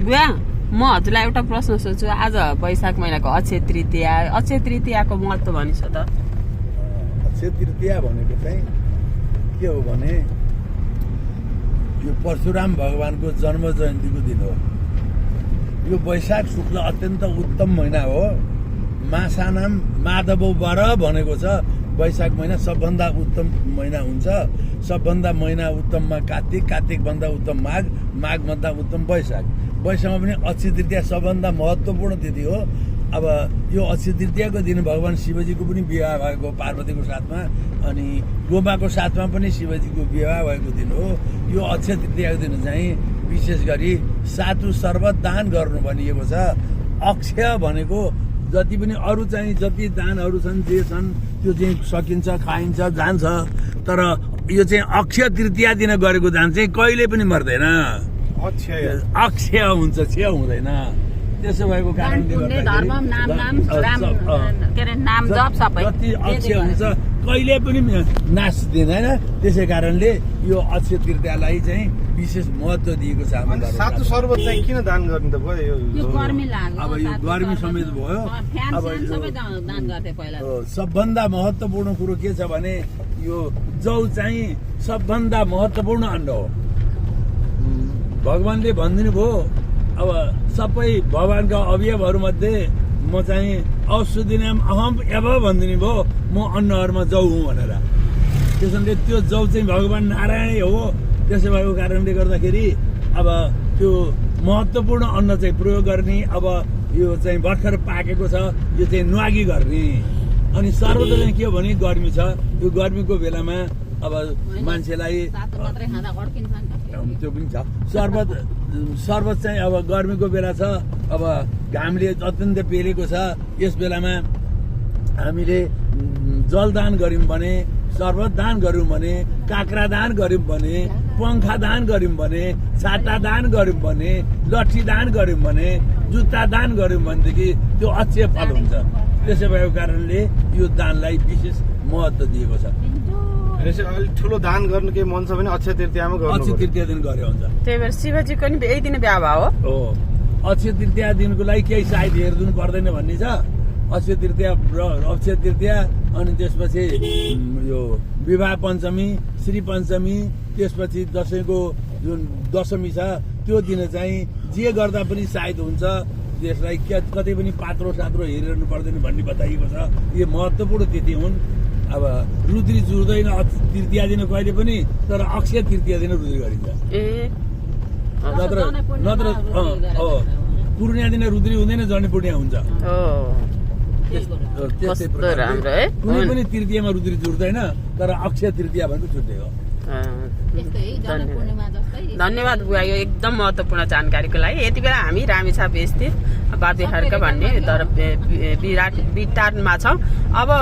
बुवा म हजुरलाई एउटा प्रश्न सोध्छु आज वैशाख महिनाको अक्षय तृतीयाको महत्त्व भनिछ त अक्षय तृतीया भनेको चाहिँ के हो भने यो परशुराम भगवानको जन्म जयन्तीको दिन हो। यो वैशाख शुक्ल अत्यन्त उत्तम महिना हो। मासानाम माधव वर भनेको छ वैशाख महिना सबभन्दा उत्तम महिना हुन्छ। सबभन्दा महिना उत्तममा कार्तिक भन्दा उत्तम माघ भन्दा उत्तम वैशाखमा पनि अक्षय तृतीया सबभन्दा महत्त्वपूर्ण तिथि हो। अब यो अक्षय तृतीयाको दिन भगवान शिवजीको पनि विवाह भएको पार्वतीको साथमा, अनि गोमाको साथमा पनि शिवजीको विवाह भएको दिन हो। यो अक्षय तृतीयाको दिन चाहिँ विशेष गरी सातु सर्वत दान गर्नु भनिएको छ। अक्षय भनेको जति पनि अरू चाहिँ जति दानहरू छन् जे छन् त्यो चाहिँ सकिन्छ, खाइन्छ, जान्छ। तर यो चाहिँ अक्षय तृतीया दिन गरेको दान चाहिँ कहिले पनि मर्दैन, अक्षय हुन्छ, क्षय हुँदैन। त्यसो भएको कारणले जति अक्षय हुन्छ कहिले पनि नाश दिँदैन। त्यसै कारणले यो अक्षय तृतीयालाई चाहिँ विशेष महत्त्व दिएको छ। सातु सर्वत चाहिँ किन दान गर्ने त भयो? अब यो गर्मी समेत भयो। अब सबभन्दा महत्त्वपूर्ण कुरो के छ भने यो जौ चाहिँ सबभन्दा महत्त्वपूर्ण अन्न हो। भगवानले भनिदिनु भयो अब सबै भगवानका अवयवहरू मध्ये म चाहिँ औषधिनाम अहम एव भनिदिनु भयो म अन्नहरूमा जौ हुँ भनेर। त्यसैले त्यो जौ चाहिँ भगवान नारायणै हो। त्यसो भएको कारणले गर्दाखेरि अब त्यो महत्त्वपूर्ण अन्न चाहिँ प्रयोग गर्ने। अब यो चाहिँ भर्खर पाकेको छ, यो चाहिँ न्वागी गर्ने। अनि सर्वत्र चाहिँ के हो भने गर्मी छ, यो गर्मीको बेलामा अब मान्छेलाई त्यो पनि छ। शरबत चाहिँ अब गर्मीको बेला छ, अब घामले अत्यन्त पेलेको छ। यस बेलामा हामीले जलदान गऱ्यौँ भने, शरबत दान गऱ्यौँ भने, काँक्रा दान गऱ्यौँ भने, पङ्खा दान गऱ्यौँ भने, छाता दान गऱ्यौँ भने, लट्ठी दान गऱ्यौँ भने, जुत्ता दान गऱ्यौँ भनेदेखि त्यो अक्षय फल हुन्छ। त्यसै भएको कारणले यो दानलाई विशेष महत्त्व दिएको छ। अलिक ठुलो दान गर्नु केही मन छ भने अक्षय तृतीयामा गर्नु, अक्षय तृतीया दिन गरे हुन्छ। त्यही भएर शिवजीको नि यही दिन बिहा भयो हो। अक्षय तृतीया दिनको लागि केही सायद हेरिदिनु पर्दैन भन्ने छ। अक्षय तृतीया अनि त्यसपछि यो विवाह पञ्चमी, श्री पञ्चमी, त्यसपछि दसैँको जुन दशमी छ त्यो दिन चाहिँ जे गर्दा पनि सायद हुन्छ। त्यसलाई कतै पनि पात्रो सात्रो हेरिरहनु पर्दैन भन्ने बताइएको छ। यो महत्त्वपूर्ण तिथि हुन्। अब रुद्री जुर्दैन तृतीया दिन कहिले पनि, तर अक्षय तृतीया दिन रुद्री गरिन्छ। नत्र पूर्णिया दिन रुद्री हुँदैन, जनी पूर्णिया हुन्छ। कुनै पनि तृतीयामा रुद्री जुर्दैन, तर अक्षय तृतीया भनेको छुट्टै हो। धन्यवाद बुवा यो एकदम महत्त्वपूर्ण जानकारीको लागि। यति बेला हामी रामेछाप स्थित बाबेहर्क भन्ने बिटारमा छौँ। अब